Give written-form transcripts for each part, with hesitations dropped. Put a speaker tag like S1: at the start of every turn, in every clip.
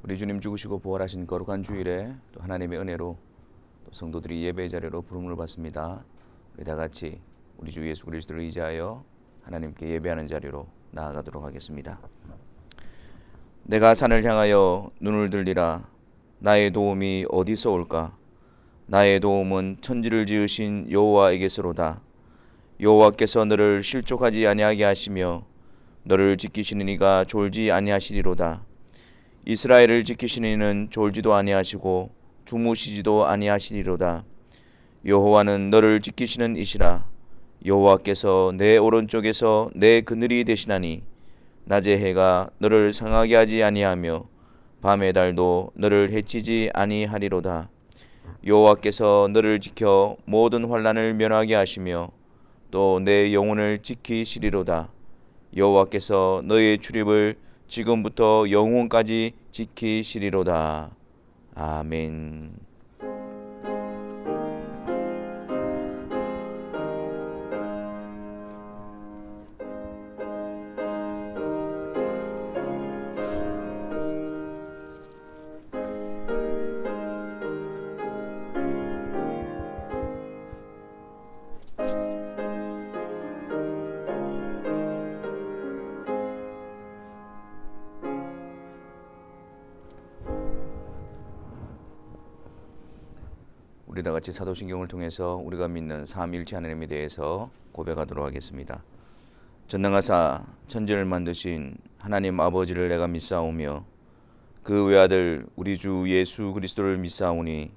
S1: 우리 주님 죽으시고 부활하신 거룩한 주일에 또 하나님의 은혜로 또 성도들이 예배 자리로 부름을 받습니다. 우리 다 같이 우리 주 예수 그리스도를 의지하여 하나님께 예배하는 자리로 나아가도록 하겠습니다. 내가 산을 향하여 눈을 들리라. 나의 도움이 어디서 올까? 나의 도움은 천지를 지으신 여호와에게서로다. 여호와께서 너를 실족하지 아니하게 하시며 너를 지키시는 이가 졸지 아니하시리로다. 이스라엘을 지키시는 이는 졸지도 아니하시고 주무시지도 아니하시리로다. 여호와는 너를 지키시는 이시라. 여호와께서 내 오른쪽에서 내 그늘이 되시나니 낮의 해가 너를 상하게 하지 아니하며 밤의 달도 너를 해치지 아니하리로다. 여호와께서 너를 지켜 모든 환난을 면하게 하시며 또 내 영혼을 지키시리로다. 여호와께서 너의 출입을 지금부터 영원까지 지키시리로다. 아멘. 우리 다 같이 사도신경을 통해서 우리가 믿는 삼위일체 하나님에 대해서 고백하도록 하겠습니다. 전능하사 천지를 만드신 하나님 아버지를 내가 믿사오며 그 외아들 우리 주 예수 그리스도를 믿사오니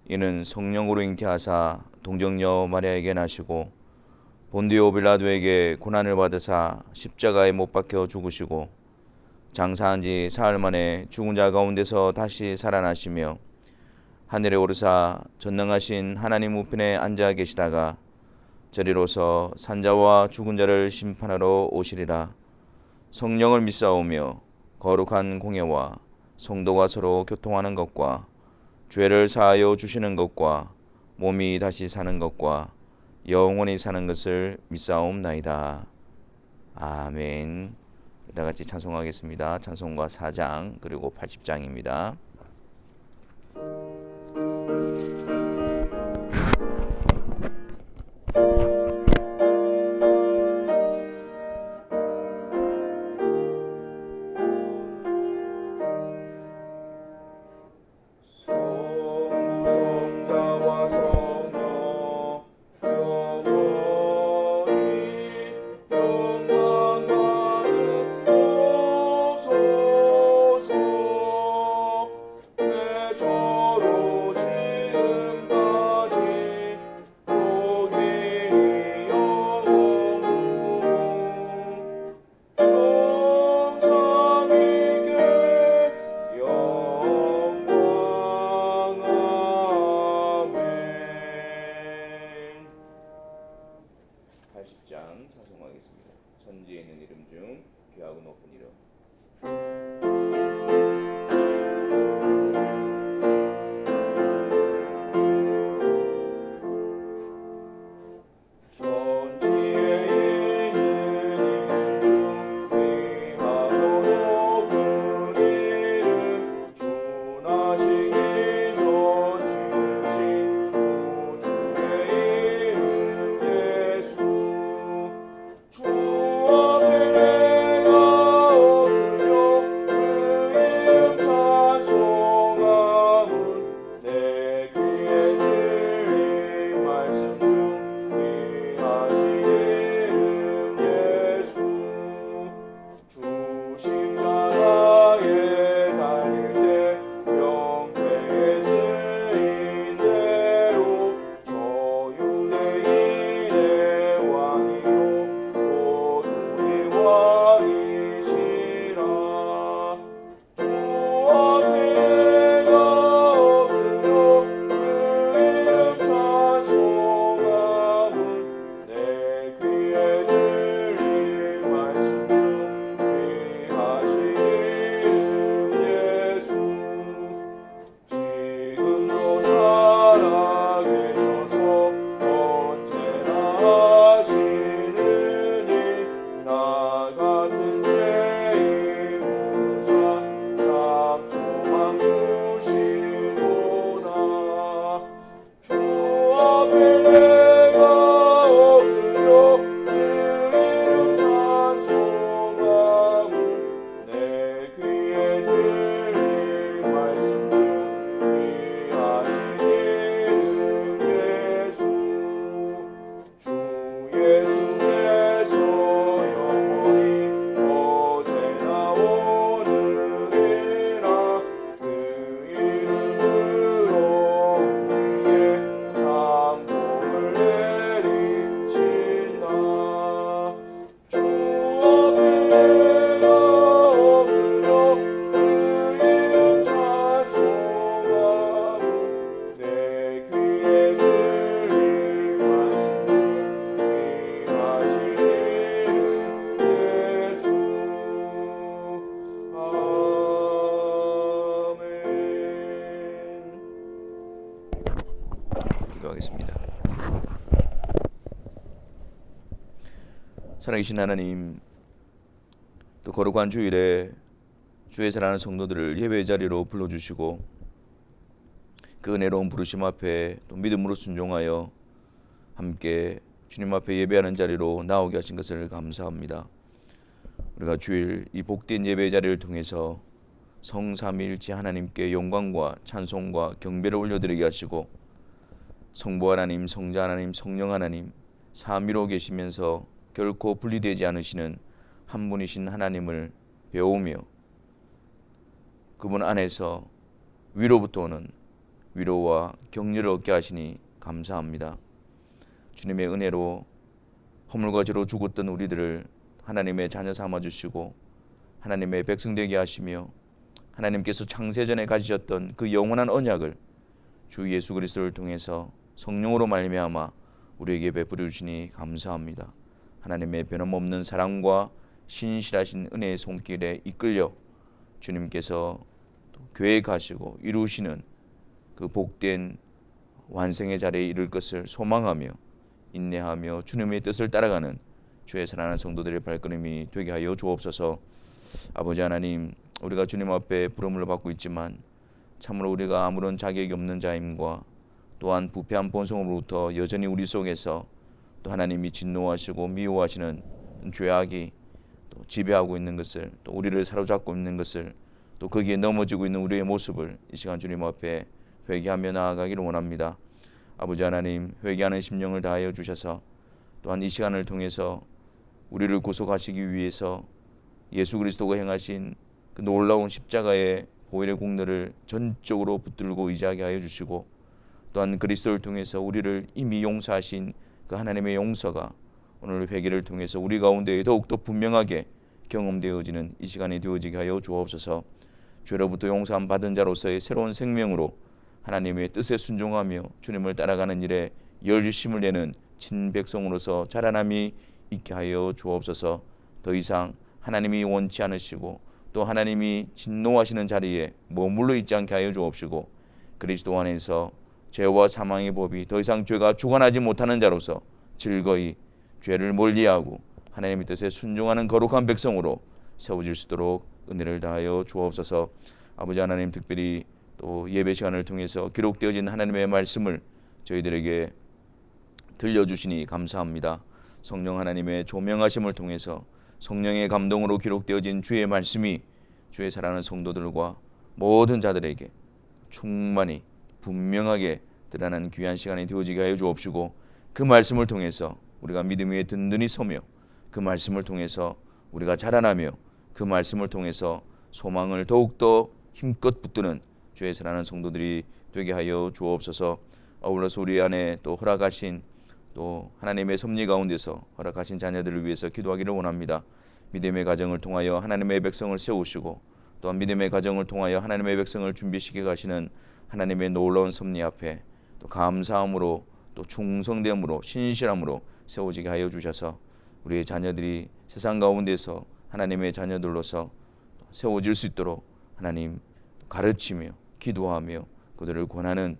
S1: 이는 성령으로 잉태하사 동정녀 마리아에게 나시고 본디오 빌라도에게 고난을 받으사 십자가에 못 박혀 죽으시고 장사한 지 사흘 만에 죽은 자 가운데서 다시 살아나시며 하늘에 오르사 전능하신 하나님 우편에 앉아 계시다가 저리로서 산자와 죽은 자를 심판하러 오시리라. 성령을 믿사오며 거룩한 공예와 성도가 서로 교통하는 것과 죄를 사하여 주시는 것과 몸이 다시 사는 것과 영원히 사는 것을 믿사옵나이다. 아멘. 다 같이 찬송하겠습니다. 찬송가 4장 그리고 80장입니다.
S2: 대조로 지은
S1: 기도하겠습니다. 살아계신 하나님, 또 거룩한 주일에 주의 사랑하는 성도들을 예배 자리로 불러주시고 그 은혜로운 부르심 앞에 또 믿음으로 순종하여 함께 주님 앞에 예배하는 자리로 나오게 하신 것을 감사합니다. 우리가 주일 이 복된 예배 자리를 통해서 성삼위일체 하나님께 영광과 찬송과 경배를 올려드리게 하시고 성부 하나님, 성자 하나님, 성령 하나님 삼위로 계시면서 결코 분리되지 않으시는 한 분이신 하나님을 배우며 그분 안에서 위로부터 오는 위로와 격려를 얻게 하시니 감사합니다. 주님의 은혜로 허물과 죄로 죽었던 우리들을 하나님의 자녀 삼아주시고 하나님의 백성 되게 하시며 하나님께서 창세전에 가지셨던 그 영원한 언약을 주 예수 그리스도를 통해서 성령으로 말미암아 우리에게 베풀어 주시니 감사합니다. 하나님의 변함없는 사랑과 신실하신 은혜의 손길에 이끌려 주님께서 계획하시고 이루시는 그 복된 완성의 자리에 이를 것을 소망하며 인내하며 주님의 뜻을 따라가는 주의 사랑하는 성도들의 발걸음이 되게 하여 주옵소서. 아버지 하나님, 우리가 주님 앞에 부름을 받고 있지만 참으로 우리가 아무런 자격이 없는 자임과 또한 부패한 본성으로부터 여전히 우리 속에서 또 하나님이 진노하시고 미워하시는 죄악이 또 지배하고 있는 것을, 또 우리를 사로잡고 있는 것을, 또 거기에 넘어지고 있는 우리의 모습을 이 시간 주님 앞에 회개하며 나아가기를 원합니다. 아버지 하나님, 회개하는 심령을 다하여 주셔서 또한 이 시간을 통해서 우리를 구속하시기 위해서 예수 그리스도가 행하신 그 놀라운 십자가의 보혈의 공로를 전적으로 붙들고 의지하게 하여 주시고 또한 그리스도를 통해서 우리를 이미 용서하신 그 하나님의 용서가 오늘 회개를 통해서 우리 가운데 더욱더 분명하게 경험되어지는 이 시간이 되어지게 하여 주옵소서. 죄로부터 용서함 받은 자로서의 새로운 생명으로 하나님의 뜻에 순종하며 주님을 따라가는 일에 열심을 내는 친백성으로서 자라남이 있게 하여 주옵소서. 더 이상 하나님이 원치 않으시고 또 하나님이 진노하시는 자리에 머물러 있지 않게 하여 주옵시고 그리스도 안에서 죄와 사망의 법이 더 이상 죄가 주관하지 못하는 자로서 즐거이 죄를 멀리하고 하나님의 뜻에 순종하는 거룩한 백성으로 세워질 수 있도록 은혜를 다하여 주옵소서. 아버지 하나님, 특별히 또 예배 시간을 통해서 기록되어진 하나님의 말씀을 저희들에게 들려주시니 감사합니다. 성령 하나님의 조명하심을 통해서 성령의 감동으로 기록되어진 주의 말씀이 주의 사랑하는 성도들과 모든 자들에게 충만히 분명하게 드러나는 귀한 시간이 되어지게 하여 주옵시고 그 말씀을 통해서 우리가 믿음 위에 든든히 서며 그 말씀을 통해서 우리가 자라나며 그 말씀을 통해서 소망을 더욱더 힘껏 붙드는 주의 사랑하는 성도들이 되게 하여 주옵소서. 아울러서 우리 안에 또 허락하신 또 하나님의 섭리 가운데서 허락하신 자녀들을 위해서 기도하기를 원합니다. 믿음의 가정을 통하여 하나님의 백성을 세우시고 또한 믿음의 가정을 통하여 하나님의 백성을 준비시켜 가시는 하나님의 놀라운 섭리 앞에 또 감사함으로 또 충성됨으로 신실함으로 세워지게 하여 주셔서 우리의 자녀들이 세상 가운데서 하나님의 자녀들로서 세워질 수 있도록 하나님 가르치며 기도하며 그들을 권하는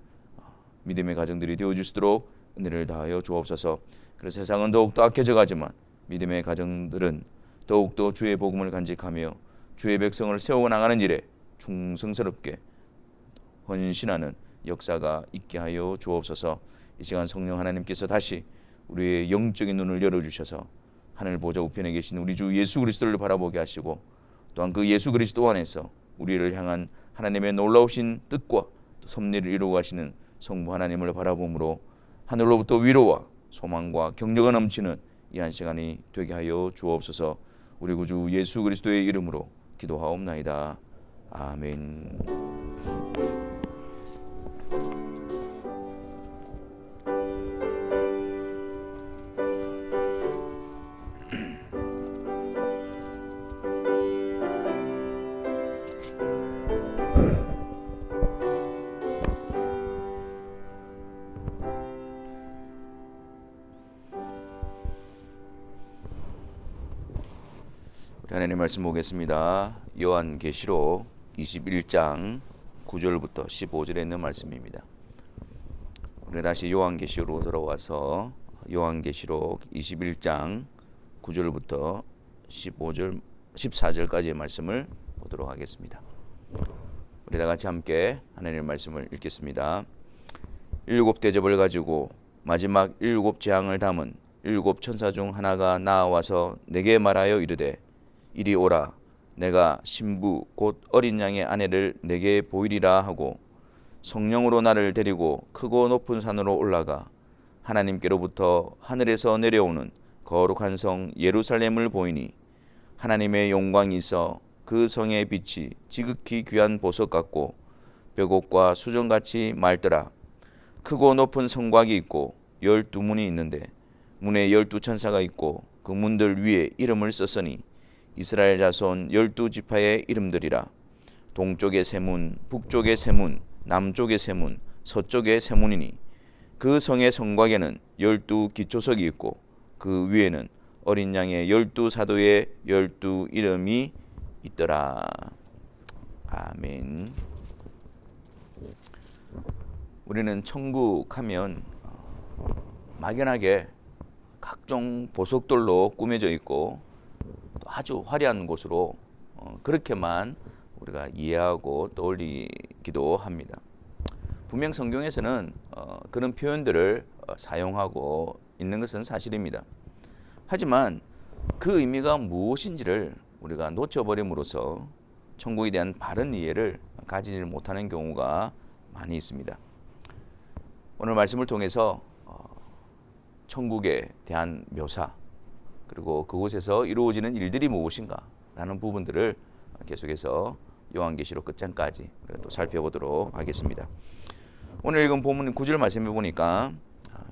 S1: 믿음의 가정들이 되어질 수 있도록 은혜를 다하여 주옵소서. 그래서 세상은 더욱더 악해져 가지만 믿음의 가정들은 더욱더 주의 복음을 간직하며 주의 백성을 세워나가는 일에 충성스럽게 헌신하는 역사가 있게 하여 주옵소서. 이 시간 성령 하나님께서 다시 우리의 영적인 눈을 열어주셔서 하늘 보좌 우편에 계신 우리 주 예수 그리스도를 바라보게 하시고 또한 그 예수 그리스도 안에서 우리를 향한 하나님의 놀라우신 뜻과 섭리를 이루어 가시는 성부 하나님을 바라봄으로 하늘로부터 위로와 소망과 격려가 넘치는 이 한 시간이 되게 하여 주옵소서. 우리 구주 예수 그리스도의 이름으로 기도하옵나이다. 아멘. 하나님 말씀 보겠습니다. 요한계시록 21장 9절부터 15절에 있는 말씀입니다. 우리 다시 요한계시록으로 돌아와서 요한계시록 21장 9절부터 15절, 14절까지의 말씀을 보도록 하겠습니다. 우리 다 같이 함께 하나님의 말씀을 읽겠습니다. 일곱 대접을 가지고 마지막 일곱 재앙을 담은 일곱 천사 중 하나가 나와서 내게 말하여 이르되 이리 오라 내가 신부 곧 어린 양의 아내를 내게 보이리라 하고 성령으로 나를 데리고 크고 높은 산으로 올라가 하나님께로부터 하늘에서 내려오는 거룩한 성 예루살렘을 보이니 하나님의 영광이 있어 그 성의 빛이 지극히 귀한 보석 같고 벽옥과 수정같이 맑더라. 크고 높은 성곽이 있고 12문이 있는데 문에 12천사가 있고 그 문들 위에 이름을 썼으니 이스라엘 자손 12지파의 이름들이라. 동쪽의 세 문, 북쪽의 세 문, 남쪽의 세 문, 서쪽의 세 문이니 그 성의 성곽에는 12기초석이 있고 그 위에는 어린 양의 12사도의 12 이름이 있더라. 아멘. 우리는 천국 하면 막연하게 각종 보석들로 꾸며져 있고 또 아주 화려한 곳으로 그렇게만 우리가 이해하고 떠올리기도 합니다. 분명 성경에서는 그런 표현들을 사용하고 있는 것은 사실입니다. 하지만 그 의미가 무엇인지를 우리가 놓쳐버림으로써 천국에 대한 바른 이해를 가지지 못하는 경우가 많이 있습니다. 오늘 말씀을 통해서 천국에 대한 묘사 그리고 그곳에서 이루어지는 일들이 무엇인가 라는 부분들을 계속해서 요한계시록 끝장까지 우리가 또 살펴보도록 하겠습니다. 오늘 읽은 본문 9절 말씀해 보니까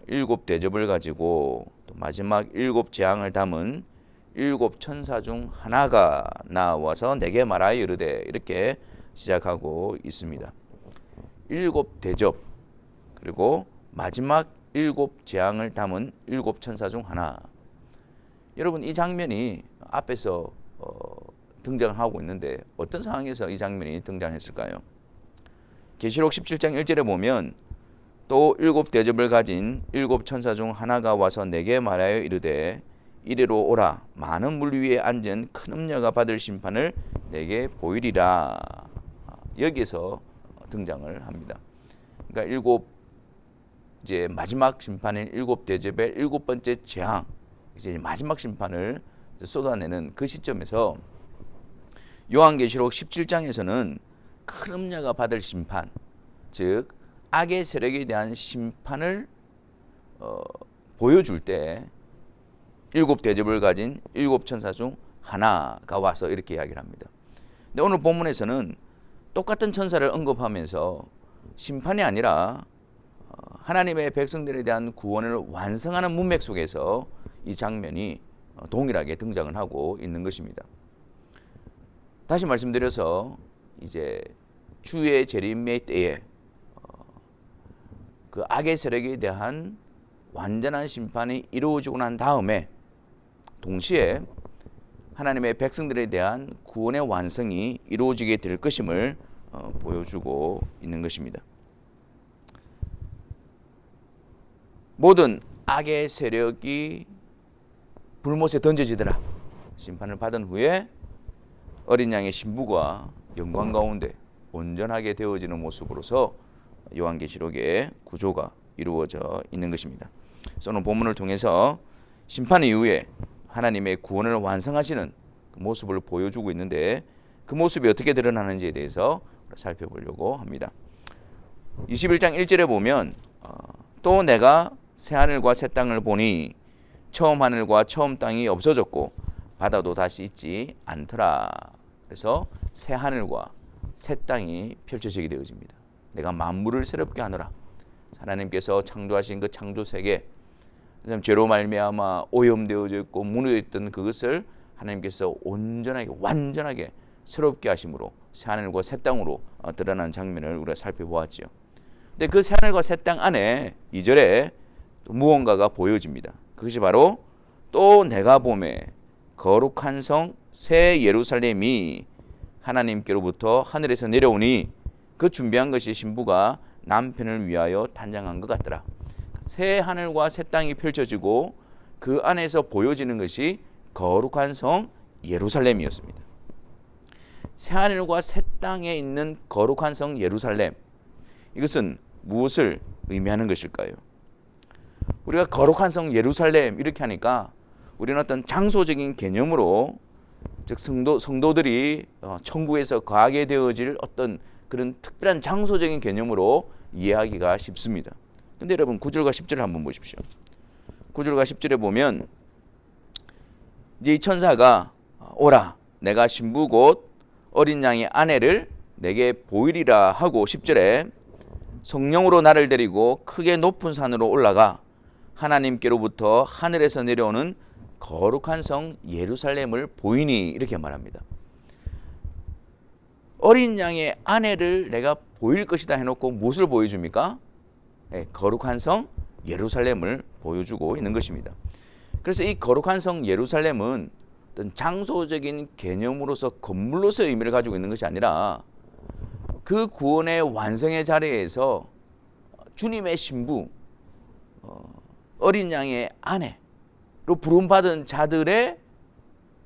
S1: 일곱 대접을 가지고 또 마지막 일곱 재앙을 담은 일곱 천사 중 하나가 나와서 내게 말하여 이르되 이렇게 시작하고 있습니다. 일곱 대접 그리고 마지막 일곱 재앙을 담은 일곱 천사 중 하나. 여러분 이 장면이 앞에서 등장하고 있는데 어떤 상황에서 이 장면이 등장했을까요? 계시록 17장 1절에 보면 또 일곱 대접을 가진 일곱 천사 중 하나가 와서 내게 말하여 이르되 이리로 오라 많은 물 위에 앉은 큰 음녀가 받을 심판을 내게 보이리라. 여기에서 등장을 합니다. 그러니까 일곱 이제 마지막 심판인 일곱 대접의 일곱 번째 재앙 이제 마지막 심판을 쏟아내는 그 시점에서 요한계시록 17장에서는 큰 음녀가 받을 심판 즉 악의 세력에 대한 심판을 보여줄 때 일곱 대접을 가진 일곱 천사 중 하나가 와서 이렇게 이야기를 합니다. 근데 오늘 본문에서는 똑같은 천사를 언급하면서 심판이 아니라 하나님의 백성들에 대한 구원을 완성하는 문맥 속에서 이 장면이 동일하게 등장을 하고 있는 것입니다. 다시 말씀드려서 이제 주의 재림의 때에 그 악의 세력에 대한 완전한 심판이 이루어지고 난 다음에 동시에 하나님의 백성들에 대한 구원의 완성이 이루어지게 될 것임을 보여주고 있는 것입니다. 모든 악의 세력이 불못에 던져지더라. 심판을 받은 후에 어린 양의 신부가 영광 가운데 온전하게 되어지는 모습으로서 요한계시록의 구조가 이루어져 있는 것입니다. 그래서 오늘 본문을 통해서 심판 이후에 하나님의 구원을 완성하시는 그 모습을 보여주고 있는데 그 모습이 어떻게 드러나는지에 대해서 살펴보려고 합니다. 21장 1절에 보면 또 내가 새 하늘과 새 땅을 보니 처음 하늘과 처음 땅이 없어졌고 바다도 다시 있지 않더라. 그래서 새 하늘과 새 땅이 펼쳐지게 되어집니다. 내가 만물을 새롭게 하노라. 하나님께서 창조하신 그 창조 세계 죄로 말미암아 오염되어져 있고 무너져 있던 그것을 하나님께서 온전하게 완전하게 새롭게 하심으로 새 하늘과 새 땅으로 드러나는 장면을 우리가 살펴보았죠. 근데 그 새 하늘과 새 땅 안에 2절에 무언가가 보여집니다. 그것이 바로 또 내가 보매 거룩한 성 새 예루살렘이 하나님께로부터 하늘에서 내려오니 그 준비한 것이 신부가 남편을 위하여 단장한 것 같더라. 새 하늘과 새 땅이 펼쳐지고 그 안에서 보여지는 것이 거룩한 성 예루살렘이었습니다. 새 하늘과 새 땅에 있는 거룩한 성 예루살렘, 이것은 무엇을 의미하는 것일까요? 우리가 거룩한 성 예루살렘 이렇게 하니까 우리는 어떤 장소적인 개념으로, 즉 성도들이 천국에서 거하게 되어질 어떤 그런 특별한 장소적인 개념으로 이해하기가 쉽습니다. 근데 여러분 9절과 10절을 한번 보십시오. 9절과 10절에 보면 이제 이 천사가 오라 내가 신부 곧 어린 양의 아내를 내게 보이리라 하고 10절에 성령으로 나를 데리고 크게 높은 산으로 올라가 하나님께로부터 하늘에서 내려오는 거룩한 성 예루살렘을 보이니 이렇게 말합니다. 어린 양의 아내를 내가 보일 것이다 해놓고 무엇을 보여줍니까? 거룩한 성 예루살렘을 보여주고 있는 것입니다. 그래서 이 거룩한 성 예루살렘은 어떤 장소적인 개념으로서 건물로서의 의미를 가지고 있는 것이 아니라 그 구원의 완성의 자리에서 주님의 신부, 어린 양의 아내로 부름받은 자들의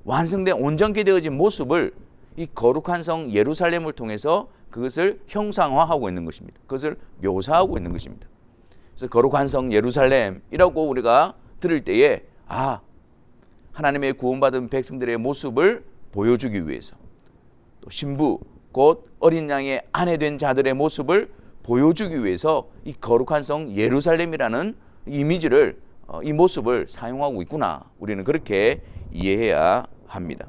S1: 완성된 온전케 되어진 모습을 이 거룩한 성 예루살렘을 통해서 그것을 형상화하고 있는 것입니다. 그것을 묘사하고 있는 것입니다. 그래서 거룩한 성 예루살렘이라고 우리가 들을 때에 하나님의 구원받은 백성들의 모습을 보여주기 위해서, 또 신부 곧 어린 양의 아내 된 자들의 모습을 보여주기 위해서 이 거룩한 성 예루살렘이라는 이미지를, 이 모습을 사용하고 있구나, 우리는 그렇게 이해해야 합니다.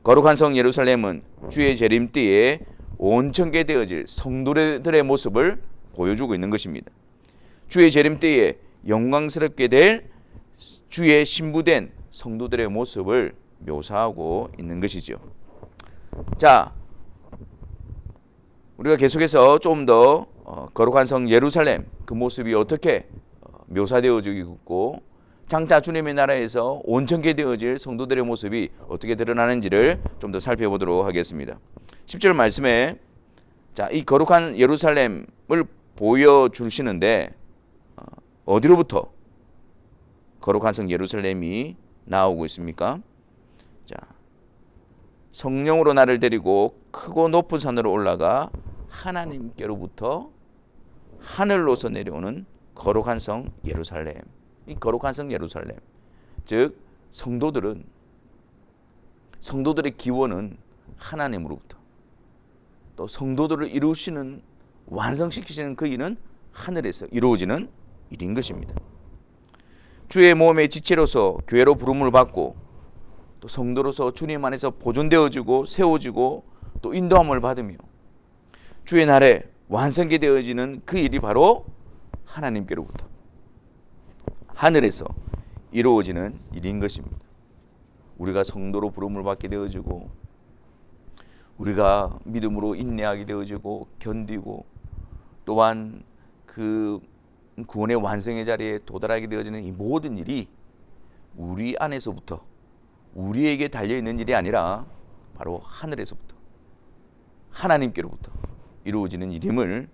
S1: 거룩한 성 예루살렘은 주의 재림 때에 온전케 되어질 성도들의 모습을 보여주고 있는 것입니다. 주의 재림 때에 영광스럽게 될 주의 신부된 성도들의 모습을 묘사하고 있는 것이죠. 자, 우리가 계속해서 좀 더 거룩한 성 예루살렘 그 모습이 어떻게 묘사되어지고 있고 장차 주님의 나라에서 온전케 되어질 성도들의 모습이 어떻게 드러나는지를 좀 더 살펴보도록 하겠습니다. 10절 말씀에 이 거룩한 예루살렘을 보여주시는데 어디로부터 거룩한 성 예루살렘이 나오고 있습니까? 성령으로 나를 데리고 크고 높은 산으로 올라가 하나님께로부터 하늘로서 내려오는 거룩한 성 예루살렘. 이 거룩한 성 예루살렘, 즉 성도들의 기원은 하나님으로부터, 또 성도들을 이루시는, 완성시키시는 그 일은 하늘에서 이루어지는 일인 것입니다. 주의 몸의 지체로서 교회로 부름을 받고 또 성도로서 주님 안에서 보존되어지고 세워지고 또 인도함을 받으며 주의 날에 완성이 되어지는 그 일이 바로 하나님께로부터, 하늘에서 이루어지는 일인 것입니다. 우리가 성도로 부름을 받게 되어지고 우리가 믿음으로 인내하게 되어지고 견디고 또한 그 구원의 완성의 자리에 도달하게 되어지는 이 모든 일이 우리 안에서부터, 우리에게 달려있는 일이 아니라 바로 하늘에서부터, 하나님께로부터 이루어지는 일임을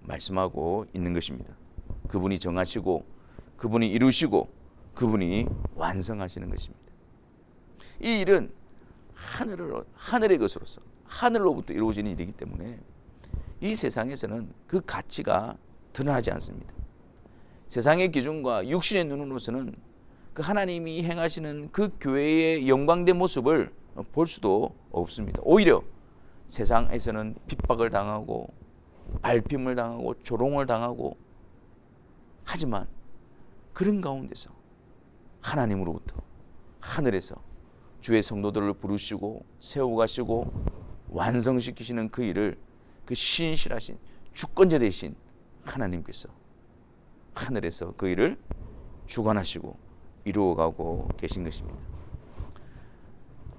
S1: 말씀하고 있는 것입니다. 그분이 정하시고 그분이 이루시고 그분이 완성하시는 것입니다. 이 일은 하늘의 것으로서 하늘로부터 이루어지는 일이기 때문에 이 세상에서는 그 가치가 드러나지 않습니다. 세상의 기준과 육신의 눈으로서는 그 하나님이 행하시는 그 교회의 영광된 모습을 볼 수도 없습니다. 오히려 세상에서는 핍박을 당하고 밟힘을 당하고 조롱을 당하고, 하지만 그런 가운데서 하나님으로부터 하늘에서 주의 성도들을 부르시고 세워가시고 완성시키시는 그 일을 그 신실하신 주권자 되신 하나님께서 하늘에서 그 일을 주관하시고 이루어가고 계신 것입니다.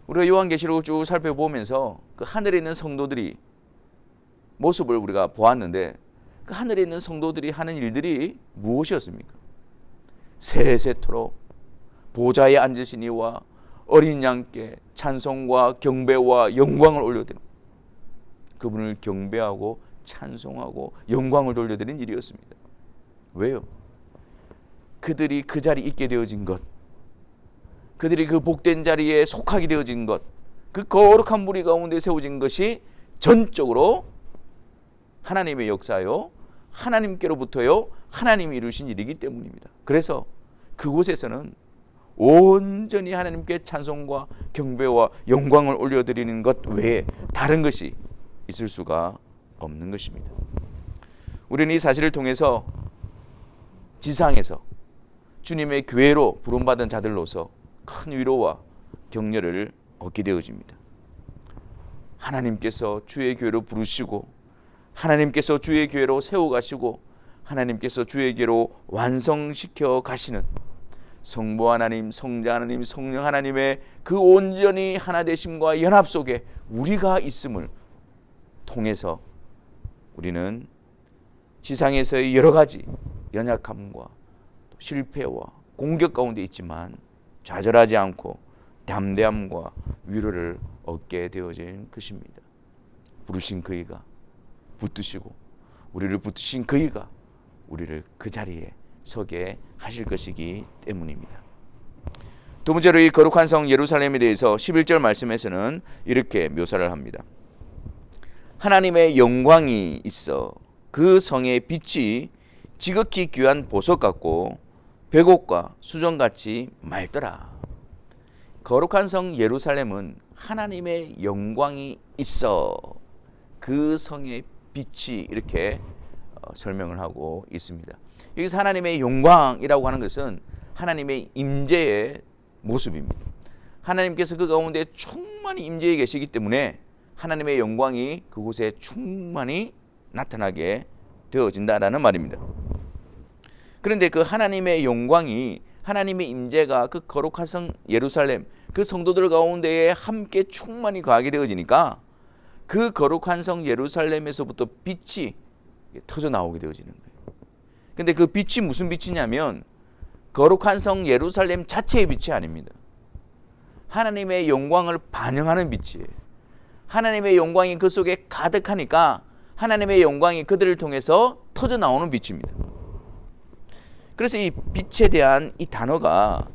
S1: 우리가 요한계시록을 쭉 살펴보면서 그 하늘에 있는 성도들이 모습을 우리가 보았는데 그 하늘에 있는 성도들이 하는 일들이 무엇이었습니까? 세세토록 보좌에 앉으신 이와 어린 양께 찬송과 경배와 영광을 올려드리고 그분을 경배하고 찬송하고 영광을 돌려드린 일이었습니다. 왜요? 그들이 그 자리에 있게 되어진 것, 그들이 그 복된 자리에 속하게 되어진 것, 그 거룩한 무리 가운데 세워진 것이 전적으로 하나님의 역사요, 하나님께로부터요, 하나님이 이루신 일이기 때문입니다. 그래서 그곳에서는 온전히 하나님께 찬송과 경배와 영광을 올려드리는 것 외에 다른 것이 있을 수가 없는 것입니다. 우리는 이 사실을 통해서 지상에서 주님의 교회로 부름받은 자들로서 큰 위로와 격려를 얻게 되어집니다. 하나님께서 주의 교회로 부르시고 하나님께서 주의 교회로 세워가시고 하나님께서 주의 교회로 완성시켜 가시는 성부 하나님, 성자 하나님, 성령 하나님의 그 온전히 하나 되심과 연합 속에 우리가 있음을 통해서 우리는 지상에서의 여러 가지 연약함과 실패와 공격 가운데 있지만 좌절하지 않고 담대함과 위로를 얻게 되어진 것입니다. 부르신 그이가 붙드시고 우리를 붙드신 그이가 우리를 그 자리에 서게 하실 것이기 때문입니다. 두 번째로 이 거룩한 성 예루살렘에 대해서 11절 말씀에서는 이렇게 묘사를 합니다. 하나님의 영광이 있어 그 성의 빛이 지극히 귀한 보석 같고 백옥과 수정같이 맑더라. 거룩한 성 예루살렘은 하나님의 영광이 있어 그 성의 빛이 이렇게 설명을 하고 있습니다. 여기서 하나님의 영광이라고 하는 것은 하나님의 임재의 모습입니다. 하나님께서 그 가운데 충만히 임재해 계시기 때문에 하나님의 영광이 그곳에 충만히 나타나게 되어진다라는 말입니다. 그런데 그 하나님의 영광이 하나님의 임재가 그 거룩한 성 예루살렘 그 성도들 가운데에 함께 충만히 거하게 되어지니까 그 거룩한 성 예루살렘에서부터 빛이 터져 나오게 되어지는 거예요. 근데 그 빛이 무슨 빛이냐면 거룩한 성 예루살렘 자체의 빛이 아닙니다. 하나님의 영광을 반영하는 빛이에요. 하나님의 영광이 그 속에 가득하니까 하나님의 영광이 그들을 통해서 터져 나오는 빛입니다. 그래서 이 빛에 대한 이 단어가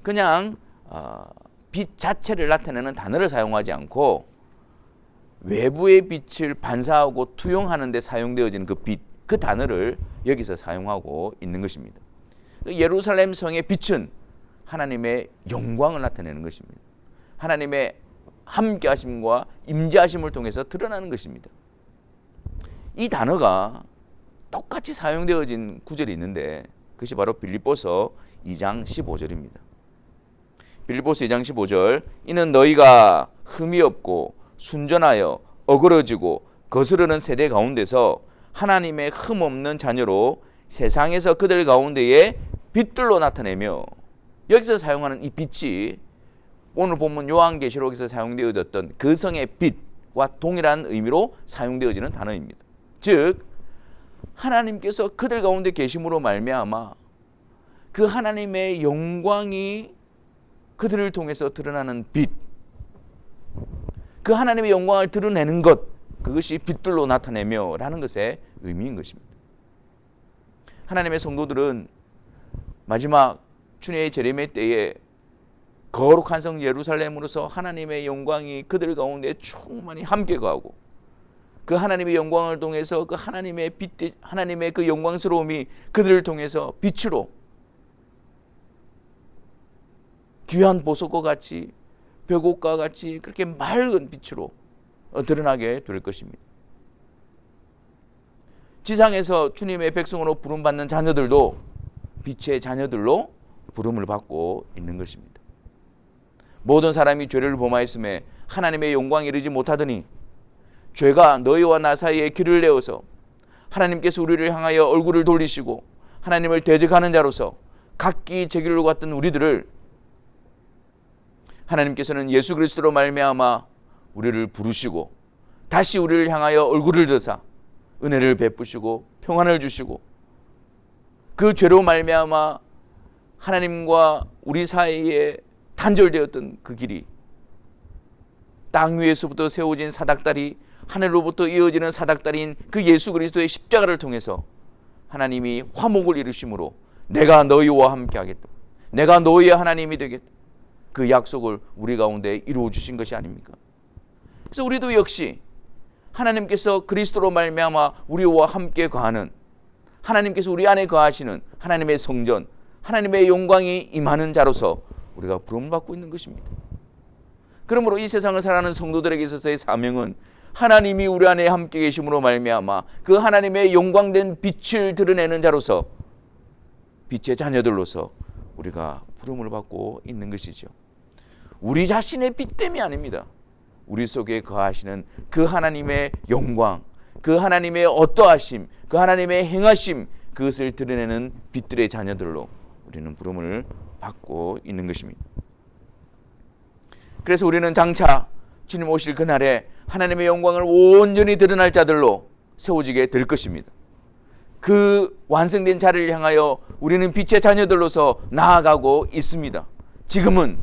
S1: 그냥 빛 자체를 나타내는 단어를 사용하지 않고 외부의 빛을 반사하고 투영하는 데 사용되어지는 그 빛, 그 단어를 여기서 사용하고 있는 것입니다. 예루살렘 성의 빛은 하나님의 영광을 나타내는 것입니다. 하나님의 함께하심과 임재하심을 통해서 드러나는 것입니다. 이 단어가 똑같이 사용되어진 구절이 있는데 그것이 바로 빌립보서 2장 15절입니다. 빌립보서 2장 15절 이는 너희가 흠이 없고 순전하여 어그러지고 거스르는 세대 가운데서 하나님의 흠 없는 자녀로 세상에서 그들 가운데에 빛들로 나타내며 여기서 사용하는 이 빛이 오늘 본문 요한계시록에서 사용되어졌던 그 성의 빛과 동일한 의미로 사용되어지는 단어입니다. 즉 하나님께서 그들 가운데 계심으로 말미암아 그 하나님의 영광이 그들을 통해서 드러나는 빛, 그 하나님의 영광을 드러내는 것, 그것이 빛들로 나타내며 라는 것의 의미인 것입니다. 하나님의 성도들은 마지막 주님의 재림의 때에 거룩한 성 예루살렘으로서 하나님의 영광이 그들 가운데 충만히 함께 거하고 그 하나님의 영광을 통해서 그 하나님의 빛, 하나님의 그 영광스러움이 그들을 통해서 빛으로 귀한 보석과 같이 벽옥과 같이 그렇게 맑은 빛으로 드러나게 될 것입니다. 지상에서 주님의 백성으로 부름받는 자녀들도 빛의 자녀들로 부름을 받고 있는 것입니다. 모든 사람이 죄를 범하였음에 하나님의 영광에 이르지 못하더니 죄가 너희와 나 사이에 길을 내어서 하나님께서 우리를 향하여 얼굴을 돌리시고 하나님을 대적하는 자로서 각기 제 길로 갔던 우리들을 하나님께서는 예수 그리스도로 말미암아 우리를 부르시고 다시 우리를 향하여 얼굴을 드사 은혜를 베푸시고 평안을 주시고 그 죄로 말미암아 하나님과 우리 사이에 단절되었던 그 길이 땅 위에서부터 세워진 사닥다리 하늘로부터 이어지는 사닥다리인 그 예수 그리스도의 십자가를 통해서 하나님이 화목을 이루심으로 내가 너희와 함께 하겠다, 내가 너희의 하나님이 되겠다, 그 약속을 우리 가운데 이루어 주신 것이 아닙니까? 그래서 우리도 역시 하나님께서 그리스도로 말미암아 우리와 함께 거하는, 하나님께서 우리 안에 거하시는 하나님의 성전, 하나님의 영광이 임하는 자로서 우리가 부름을 받고 있는 것입니다. 그러므로 이 세상을 살아가는 성도들에게 있어서의 사명은 하나님이 우리 안에 함께 계심으로 말미암아 그 하나님의 영광된 빛을 드러내는 자로서, 빛의 자녀들로서 우리가 부름을 받고 있는 것이죠. 우리 자신의 빛됨이 아닙니다. 우리 속에 거하시는 그 하나님의 영광, 그 하나님의 어떠하심, 그 하나님의 행하심, 그것을 드러내는 빛들의 자녀들로 우리는 부름을 받고 있는 것입니다. 그래서 우리는 장차 주님 오실 그날에 하나님의 영광을 온전히 드러날 자들로 세워지게 될 것입니다. 그 완성된 자리를 향하여 우리는 빛의 자녀들로서 나아가고 있습니다. 지금은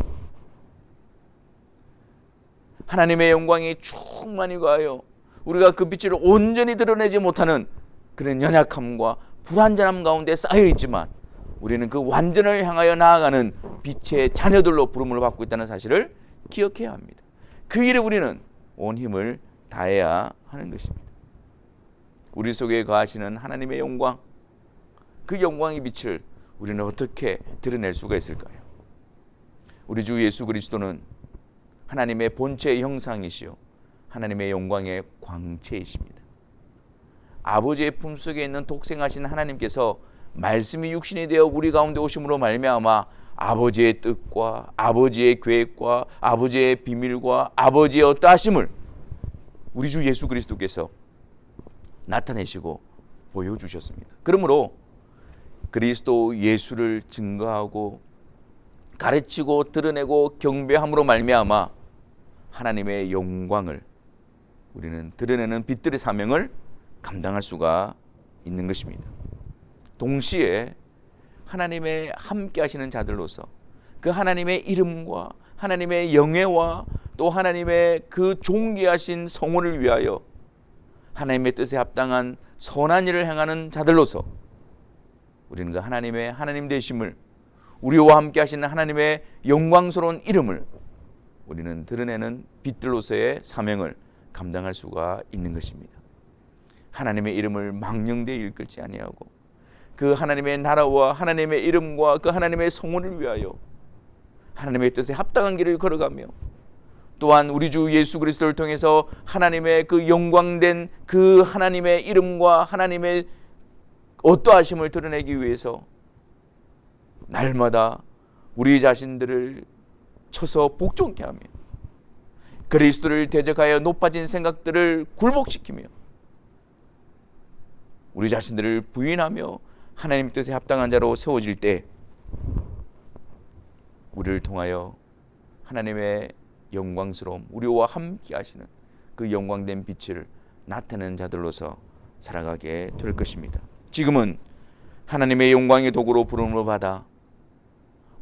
S1: 하나님의 영광이 충만히 거하여 우리가 그 빛을 온전히 드러내지 못하는 그런 연약함과 불완전함 가운데 쌓여 있지만, 우리는 그 완전을 향하여 나아가는 빛의 자녀들로 부름을 받고 있다는 사실을 기억해야 합니다. 그 일에 우리는 온 힘을 다해야 하는 것입니다. 우리 속에 거하시는 하나님의 영광, 그 영광의 빛을 우리는 어떻게 드러낼 수가 있을까요? 우리 주 예수 그리스도는 하나님의 본체의 형상이시요 하나님의 영광의 광채이십니다. 아버지의 품속에 있는 독생하신 하나님께서 말씀이 육신이 되어 우리 가운데 오심으로 말미암아 아버지의 뜻과 아버지의 계획과 아버지의 비밀과 아버지의 어떠하심을 우리 주 예수 그리스도께서 나타내시고 보여주셨습니다. 그러므로 그리스도 예수를 증거하고 가르치고 드러내고 경배함으로 말미암아 하나님의 영광을 우리는 드러내는 빛들의 사명을 감당할 수가 있는 것입니다. 동시에 하나님의 함께 하시는 자들로서 그 하나님의 이름과 하나님의 영예와 또 하나님의 그 존귀하신 성호를 위하여 하나님의 뜻에 합당한 선한 일을 행하는 자들로서 우리는 그 하나님의 하나님 되심을, 우리와 함께 하시는 하나님의 영광스러운 이름을 우리는 드러내는 빛들로서의 사명을 감당할 수가 있는 것입니다. 하나님의 이름을 망령되이 일컬지 아니하고 그 하나님의 나라와 하나님의 이름과 그 하나님의 성호를 위하여 하나님의 뜻에 합당한 길을 걸어가며, 또한 우리 주 예수 그리스도를 통해서 하나님의 그 영광된 그 하나님의 이름과 하나님의 어떠하심을 드러내기 위해서 날마다 우리 자신들을 쳐서 복종케 하며 그리스도를 대적하여 높아진 생각들을 굴복시키며 우리 자신들을 부인하며 하나님 뜻에 합당한 자로 세워질 때 우리를 통하여 하나님의 영광스러움, 우리와 함께 하시는 그 영광된 빛을 나타내는 자들로서 살아가게 될 것입니다. 지금은 하나님의 영광의 도구로 부름을 받아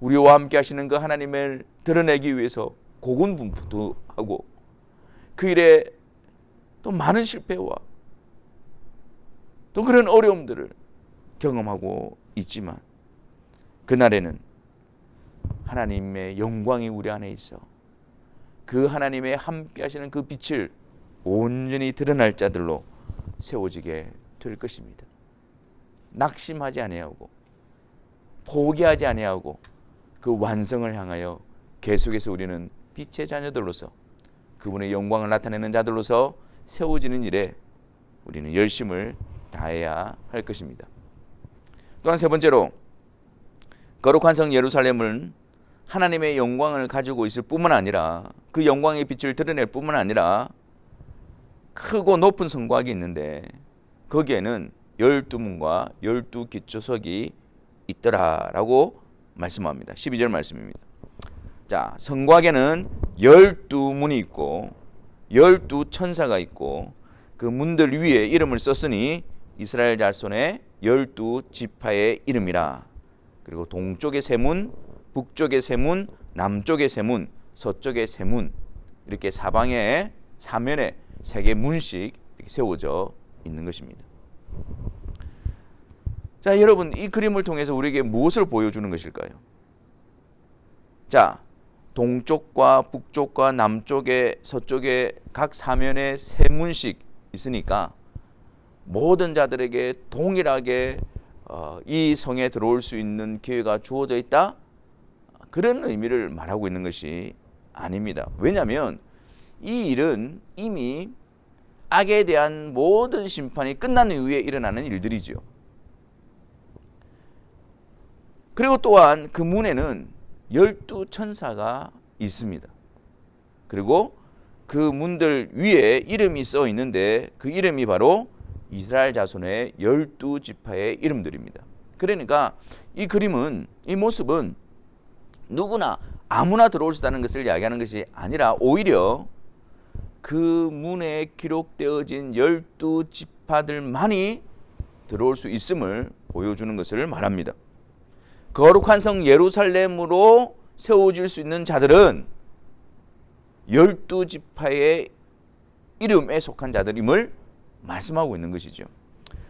S1: 우리와 함께 하시는 그 하나님을 드러내기 위해서 고군분투하고 그 일에 또 많은 실패와 또 그런 어려움들을 경험하고 있지만, 그날에는 하나님의 영광이 우리 안에 있어 그 하나님의 함께 하시는 그 빛을 온전히 드러날 자들로 세워지게 될 것입니다. 낙심하지 아니하고 포기하지 아니하고 그 완성을 향하여 계속해서 우리는 빛의 자녀들로서 그분의 영광을 나타내는 자들로서 세워지는 일에 우리는 열심을 다해야 할 것입니다. 또한 세 번째로, 거룩한 성 예루살렘은 하나님의 영광을 가지고 있을 뿐만 아니라 그 영광의 빛을 드러낼 뿐만 아니라 크고 높은 성곽이 있는데 거기에는 12문과 12기초석이 있더라라고 말씀합니다. 12절 말씀입니다. 자, 성곽에는 12문이 있고 12천사가 있고 그 문들 위에 이름을 썼으니 이스라엘 자손의 12지파의 이름이라. 그리고 동쪽의 세 문, 북쪽의 세 문, 남쪽의 세 문, 서쪽의 세 문, 이렇게 사방에 사면에 세 개 문씩 이렇게 세워져 있는 것입니다. 자, 여러분, 이 그림을 통해서 우리에게 무엇을 보여주는 것일까요? 자, 동쪽과 북쪽과 남쪽에 서쪽에 각 사면에 세 문씩 있으니까 모든 자들에게 동일하게 이 성에 들어올 수 있는 기회가 주어져 있다, 그런 의미를 말하고 있는 것이 아닙니다. 왜냐하면 이 일은 이미 악에 대한 모든 심판이 끝난 이후에 일어나는 일들이죠. 그리고 또한 그 문에는 12천사가 있습니다. 그리고 그 문들 위에 이름이 써 있는데 그 이름이 바로 이스라엘 자손의 12지파의 이름들입니다. 그러니까 이 그림은, 이 모습은 누구나 아무나 들어올 수 있다는 것을 이야기하는 것이 아니라 오히려 그 문에 기록되어진 12지파들만이 들어올 수 있음을 보여주는 것을 말합니다. 거룩한 성 예루살렘으로 세워질 수 있는 자들은 12지파의 이름에 속한 자들임을 말씀하고 있는 것이죠.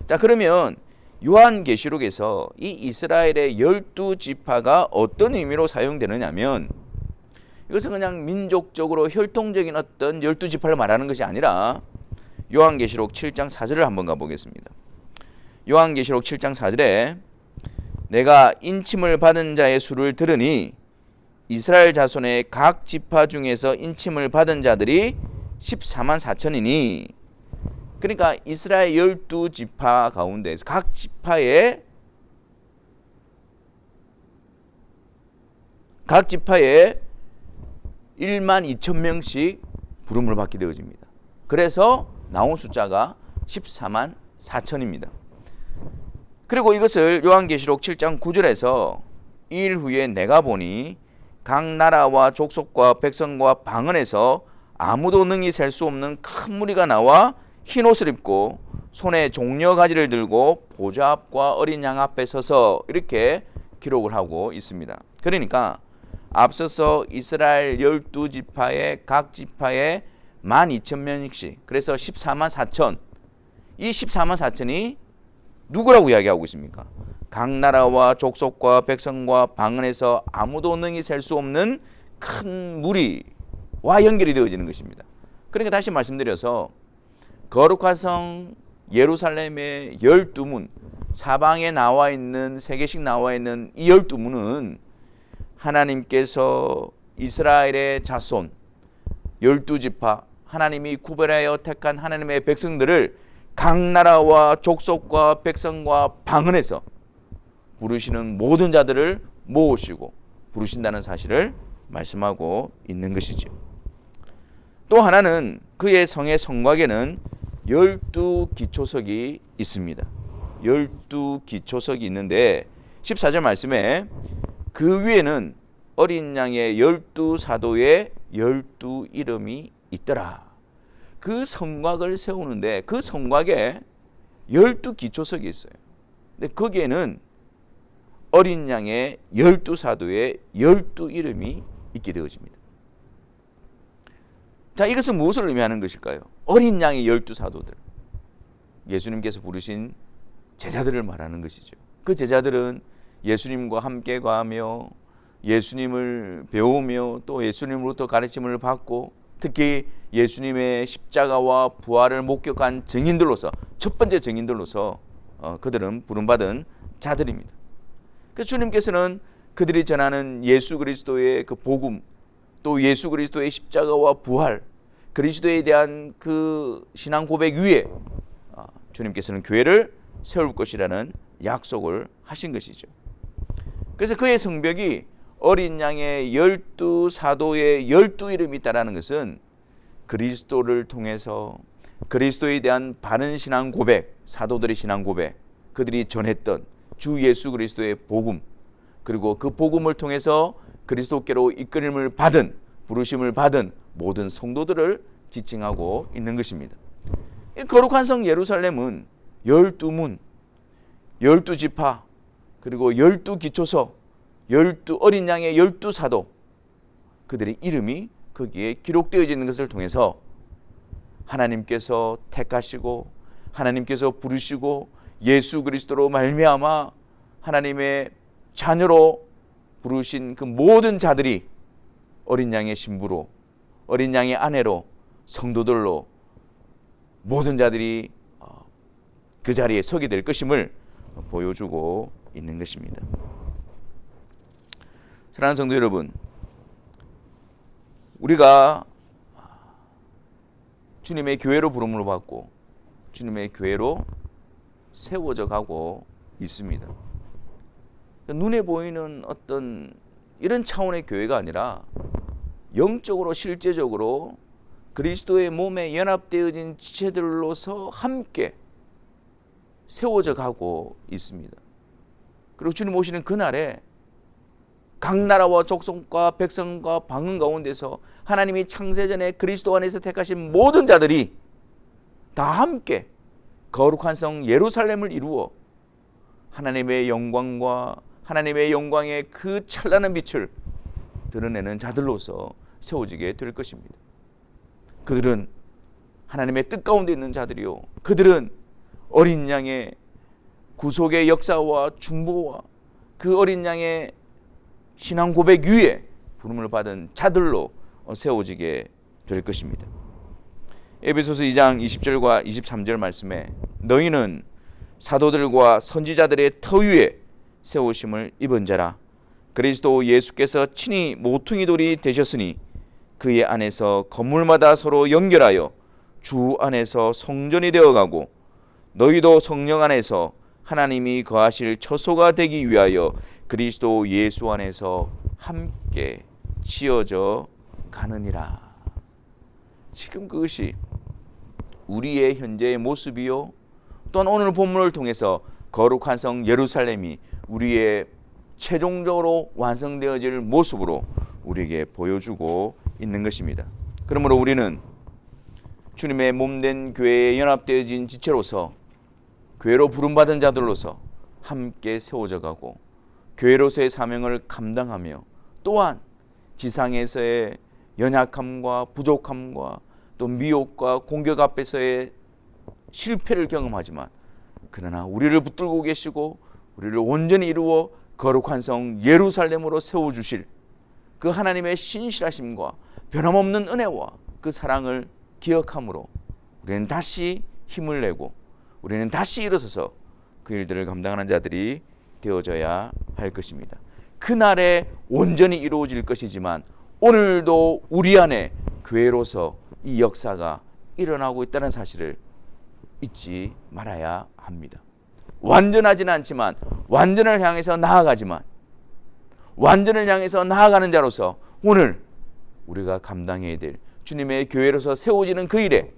S1: 자, 그러면 요한계시록에서 이 이스라엘의 12지파가 어떤 의미로 사용되느냐면, 이것은 그냥 민족적으로 혈통적인 어떤 12지파를 말하는 것이 아니라 요한계시록 7장 4절을 한번 가보겠습니다. 요한계시록 7장 4절에 내가 인침을 받은 자의 수를 들으니 이스라엘 자손의 각 지파 중에서 인침을 받은 자들이 14만 4천이니, 그러니까 이스라엘 12지파 가운데에서 각 지파에 1만 2천 명씩 부름을 받게 되어집니다. 그래서 나온 숫자가 14만 4천입니다. 그리고 이것을 요한계시록 7장 9절에서 이 일 후에 내가 보니 각 나라와 족속과 백성과 방언에서 아무도 능히 셀 수 없는 큰 무리가 나와 흰 옷을 입고 손에 종려 가지를 들고 보좌 앞과 어린 양 앞에 서서, 이렇게 기록을 하고 있습니다. 그러니까 앞서서 이스라엘 12지파의 각 지파에 12,000명씩, 그래서 14만 4천, 이 14만 4천이 누구라고 이야기하고 있습니까? 각 나라와 족속과 백성과 방언에서 아무도 능히 셀 수 없는 큰 무리와 연결이 되어지는 것입니다. 그러니까 다시 말씀드려서 거룩한 성 예루살렘의 12문, 사방에 나와 있는, 3개씩 나와 있는 이 12문은 하나님께서 이스라엘의 자손 12지파, 하나님이 구별하여 택한 하나님의 백성들을 각 나라와 족속과 백성과 방언에서 부르시는 모든 자들을 모으시고 부르신다는 사실을 말씀하고 있는 것이죠. 또 하나는 그의 성의 성곽에는 12기초석이 있습니다. 12기초석이 있는데 14절 말씀에 그 위에는 어린 양의 12사도의 12이름이 있더라. 그 성곽을 세우는데 그 성곽에 12기초석이 있어요. 근데 거기에는 어린 양의 12사도의 12이름이 있게 되어집니다. 자, 이것은 무엇을 의미하는 것일까요? 어린 양의 12사도들, 예수님께서 부르신 제자들을 말하는 것이죠. 그 제자들은 예수님과 함께 가며 예수님을 배우며 또 예수님으로부터 가르침을 받고 특히 예수님의 십자가와 부활을 목격한 증인들로서, 첫 번째 증인들로서 그들은 부름받은 자들입니다. 그래서 주님께서는 그들이 전하는 예수 그리스도의 그 복음, 또 예수 그리스도의 십자가와 부활, 그리스도에 대한 그 신앙 고백 위에 주님께서는 교회를 세울 것이라는 약속을 하신 것이죠. 그래서 그의 성벽이 어린 양의 12사도의 12이름이 있다는 것은 그리스도를 통해서 그리스도에 대한 바른 신앙 고백, 사도들의 신앙 고백, 그들이 전했던 주 예수 그리스도의 복음, 그리고 그 복음을 통해서 그리스도께로 이끌림을 받은, 부르심을 받은 모든 성도들을 지칭하고 있는 것입니다. 이 거룩한 성 예루살렘은 12문, 12지파, 그리고 12기초석, 어린 양의 12사도, 그들의 이름이 거기에 기록되어지는 것을 통해서 하나님께서 택하시고 하나님께서 부르시고 예수 그리스도로 말미암아 하나님의 자녀로 부르신 그 모든 자들이 어린 양의 신부로, 어린 양의 아내로, 성도들로 모든 자들이 그 자리에 서게 될 것임을 보여주고 있는 것입니다. 사랑하는 성도 여러분, 우리가 주님의 교회로 부름을 받고 주님의 교회로 세워져 가고 있습니다. 눈에 보이는 어떤 이런 차원의 교회가 아니라 영적으로 실제적으로 그리스도의 몸에 연합되어진 지체들로서 함께 세워져 가고 있습니다. 그리고 주님 오시는 그날에 각 나라와 족속과 백성과 방언 가운데서 하나님이 창세전에 그리스도 안에서 택하신 모든 자들이 다 함께 거룩한 성 예루살렘을 이루어 하나님의 영광과 하나님의 영광의 그 찬란한 빛을 드러내는 자들로서 세워지게 될 것입니다. 그들은 하나님의 뜻 가운데 있는 자들이요, 그들은 어린 양의 구속의 역사와 중보와 그 어린 양의 신앙 고백 위에 부름을 받은 자들로 세워지게 될 것입니다. 에베소서 2장 20절과 23절 말씀에 너희는 사도들과 선지자들의 터 위에 세우심을 입은 자라. 그리스도 예수께서 친히 모퉁이 돌이 되셨으니 그의 안에서 건물마다 서로 연결하여 주 안에서 성전이 되어가고 너희도 성령 안에서 하나님이 거하실 처소가 되기 위하여 그리스도 예수 안에서 함께 지어져 가느니라. 지금 그것이 우리의 현재의 모습이요, 또한 오늘 본문을 통해서 거룩한 성 예루살렘이 우리의 최종적으로 완성되어질 모습으로 우리에게 보여주고 있는 것입니다. 그러므로 우리는 주님의 몸된 교회에 연합되어진 지체로서 교회로 부름받은 자들로서 함께 세워져 가고 교회로서의 사명을 감당하며 또한 지상에서의 연약함과 부족함과 또 미혹과 공격 앞에서의 실패를 경험하지만 그러나 우리를 붙들고 계시고 우리를 온전히 이루어 거룩한 성 예루살렘으로 세워주실 그 하나님의 신실하심과 변함없는 은혜와 그 사랑을 기억함으로 우리는 다시 힘을 내고 우리는 다시 일어서서 그 일들을 감당하는 자들이 되어져야 할 것입니다. 그날에 온전히 이루어질 것이지만 오늘도 우리 안에 교회로서 이 역사가 일어나고 있다는 사실을 잊지 말아야 합니다. 완전하지는 않지만 완전을 향해서 나아가지만 완전을 향해서 나아가는 자로서 오늘 우리가 감당해야 될 주님의 교회로서 세워지는 그 일에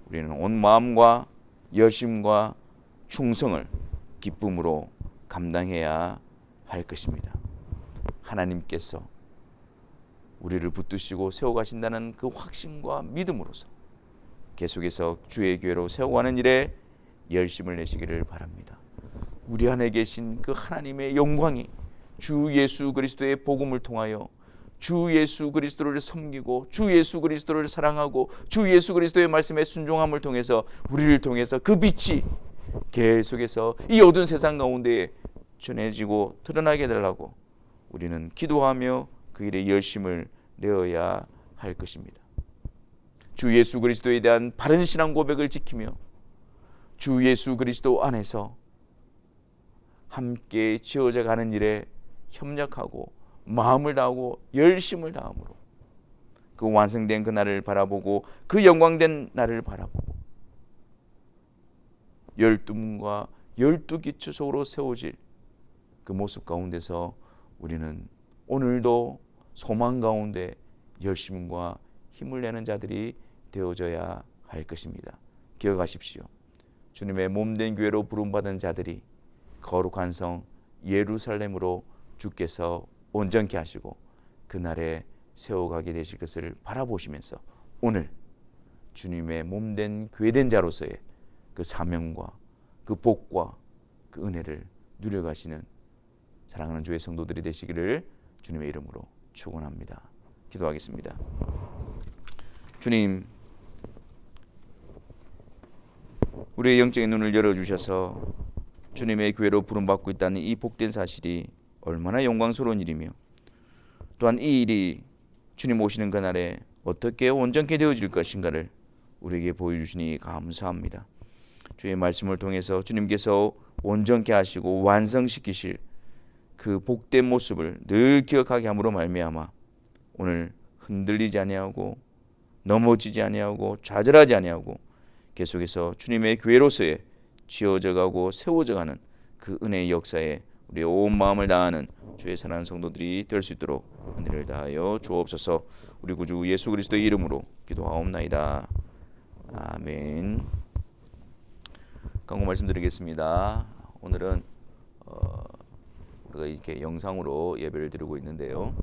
S1: 우리는 온 마음과 열심과 충성을 기쁨으로 감당해야 할 것입니다. 하나님께서 우리를 붙드시고 세워가신다는 그 확신과 믿음으로서 계속해서 주의 교회로 세워가는 일에 열심을 내시기를 바랍니다. 우리 안에 계신 그 하나님의 영광이 주 예수 그리스도의 복음을 통하여 주 예수 그리스도를 섬기고 주 예수 그리스도를 사랑하고 주 예수 그리스도의 말씀에 순종함을 통해서 우리를 통해서 그 빛이 계속해서 이 어두운 세상 가운데에 전해지고 드러나게 되려고 우리는 기도하며 그 일에 열심을 내어야 할 것입니다. 주 예수 그리스도에 대한 바른 신앙 고백을 지키며 주 예수 그리스도 안에서 함께 지어져 가는 일에 협력하고 마음을 다하고 열심을 다함으로 그 완성된 그 날을 바라보고 그 영광된 날을 바라보고 12문과 12기초 속으로 세워질 그 모습 가운데서 우리는 오늘도 소망 가운데 열심과 힘을 내는 자들이 되어져야 할 것입니다. 기억하십시오. 주님의 몸된 교회로 부름받은 자들이 거룩한 성 예루살렘으로 주께서 온전케 하시고 그날에 세워가게 되실 것을 바라보시면서 오늘 주님의 몸된 교회된 자로서의 그 사명과 그 복과 그 은혜를 누려가시는 사랑하는 주의 성도들이 되시기를 주님의 이름으로 축원합니다. 기도하겠습니다. 주님, 우리의 영적인 눈을 열어주셔서 주님의 교회로 부름받고 있다는 이 복된 사실이 얼마나 영광스러운 일이며, 또한 이 일이 주님 오시는 그날에 어떻게 온전케 되어질 것인가를 우리에게 보여주시니 감사합니다. 주의 말씀을 통해서 주님께서 온전케 하시고 완성시키실 그 복된 모습을 늘 기억하게 함으로 말미암아 오늘 흔들리지 아니하고 넘어지지 아니하고 좌절하지 아니하고 계속해서 주님의 교회로서의 지어져 가고 세워져 가는 그 은혜의 역사에 우리의 온 마음을 다하는 주의 사랑하는 성도들이 될 수 있도록 은혜를 다하여 주옵소서. 우리 구주 예수 그리스도의 이름으로 기도하옵나이다. 아멘. 강구 말씀드리겠습니다. 오늘은 우리가 이렇게 영상으로 예배를 드리고 있는데요.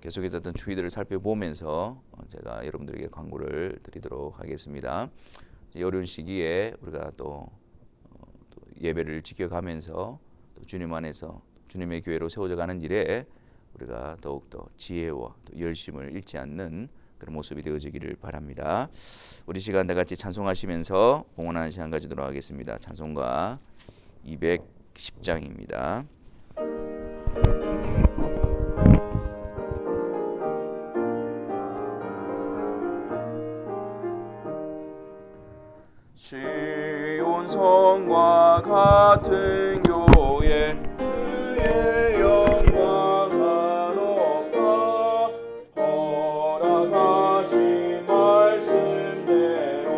S1: 계속해서 어떤 추이들을 살펴보면서 제가 여러분들에게 광고를 드리도록 하겠습니다. 어려운 시기에 우리가 또 예배를 지켜가면서 또 주님 안에서 주님의 교회로 세워져가는 일에 우리가 더욱더 지혜와 또 열심을 잃지 않는 그런 모습이 되어지기를 바랍니다. 우리 시간 다 같이 찬송하시면서 봉헌하는 시간 가지도록 하겠습니다. 찬송가 210장입니다. 시온 성과 같은 교회 그의 영광 높아 허락하신 말씀대로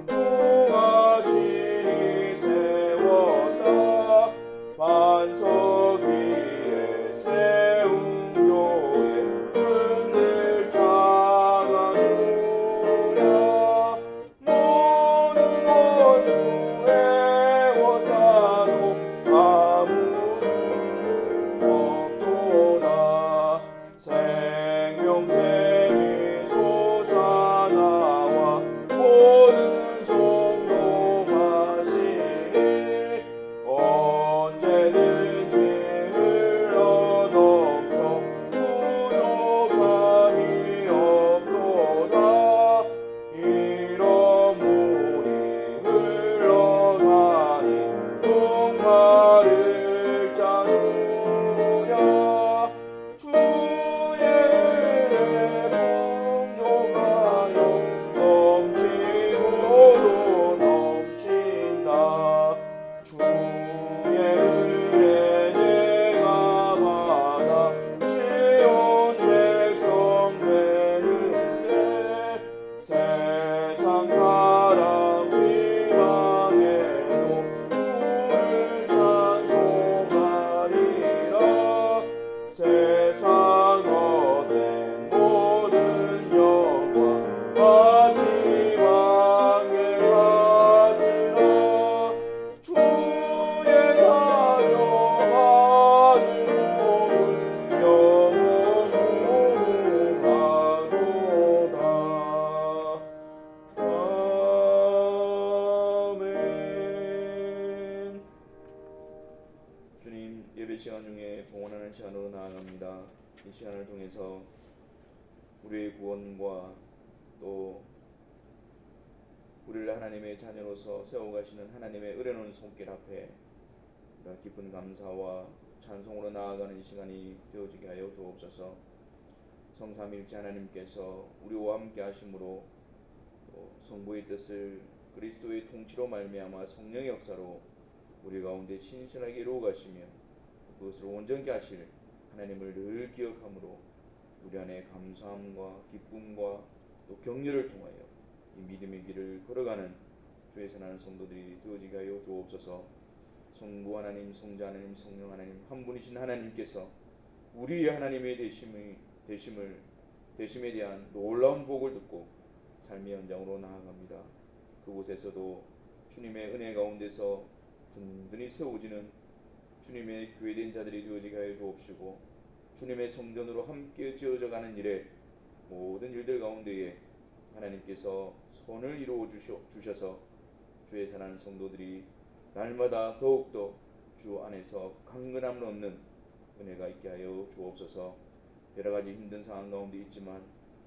S1: 주가 친히 세웠다. 반석 위에 세운 교회 흔들 자가 누랴. 모든 원수의 워사도 아무 없도다. 생명샘이 솟아나와 모든 성도 마시니 언제든지 흘러넘쳐 부족함이 없도다. 이런 물이 흘러가니 목마를 자 누구냐. 주의 은혜 풍족하여 넘치고도 넘친다. 주의 은혜 내가 받아 지온 백성 되는 때 세상 사람 비방해도 주를 찬송하리라. 세상 헛된 모든 영광 마치 망에 같으나 주의 자녀 아들 몸은 영원 무궁하도다. 아멘. 주님, 예배 시간 중에 봉헌하는 시간으로 나아갑니다. 이 시간을 통해서 우리의 구원과 또 우리를 하나님의 자녀로서 세워가시는 하나님의 은혜로운 손길 앞에 깊은 감사와 찬송으로 나아가는 이 시간이 되어지게 하여 주옵소서. 성삼일체 하나님께서 우리와 함께 하심으로 성부의 뜻을 그리스도의 통치로 말미암아 성령의 역사로 우리 가운데 신실하게 이루어 가시며 그것을 온전케 하실 하나님을 늘 기억함으로 우리 안에 감사함과 기쁨과 또 격려를 통하여 이 믿음의 길을 걸어가는 주의 선한 성도들이 되어지게 하여 주옵소서. 성부 하나님, 성자 하나님, 성령 하나님 한 분이신 하나님께서 우리의 하나님의 되심에 대한 놀라운 복을 듣고 삶의 현장으로 나아갑니다. 그곳에서도 주님의 은혜 가운데서 든든히 세워지는 주님의 교회된 자들이 되어지게 하여 주옵시고, 주님의 성전으로 함께 지어져가는 일에 모든 일들 가운데에 하나님께서 선을 이루어 주셔서 주의 사랑하는 성도들이 날마다 더욱더 주 안에서 강건함을 얻는 은혜가 있게 하여 주옵소서. 여러 가지 힘든 상황 가운데 있지만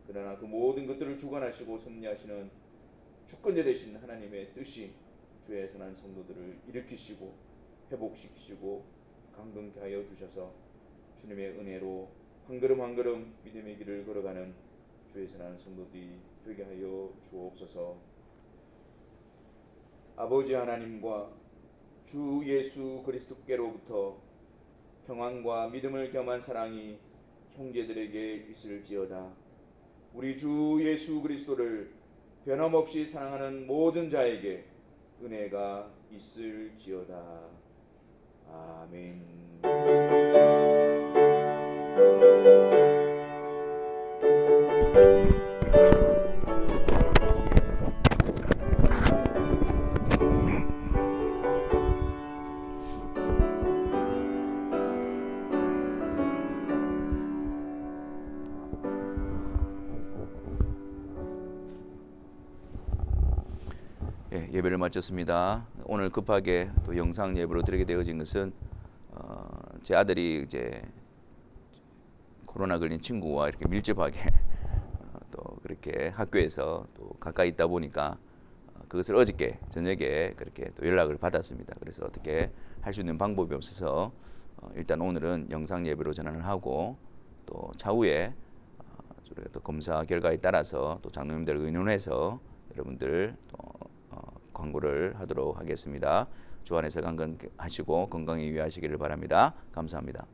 S1: 그러나 그 모든 것들을 주관하시고 섭리하시는 주권자 되신 하나님의 뜻이 주의 선한 성도들을 일으키시고 회복시키시고 강건케 하여 주셔서 주님의 은혜로 한 걸음 한 걸음 믿음의 길을 걸어가는 주의 선한 성도들이 되게 하여 주옵소서. 아버지 하나님과 주 예수 그리스도께로부터 평안과 믿음을 겸한 사랑이 형제들에게 있을지어다. 우리 주 예수 그리스도를 변함없이 사랑하는 모든 자에게 은혜가 있을지어다. 아멘. 예배를 마쳤습니다. 오늘 급하게 또 영상 예배로 드리게 되어진 것은 제 아들이 이제 코로나 걸린 친구와 이렇게 밀접하게 또 그렇게 학교에서 또 가까이 있다 보니까 그것을 어저께 저녁에 그렇게 또 연락을 받았습니다. 그래서 어떻게 할 수 있는 방법이 없어서 일단 오늘은 영상 예배로 전환을 하고 또 차후에 우리가 또 검사 결과에 따라서 또 장로님들 의논해서 여러분들 또 광고를 하도록 하겠습니다. 주 안에서 강건하시고 건강히 유의하시기를 바랍니다. 감사합니다.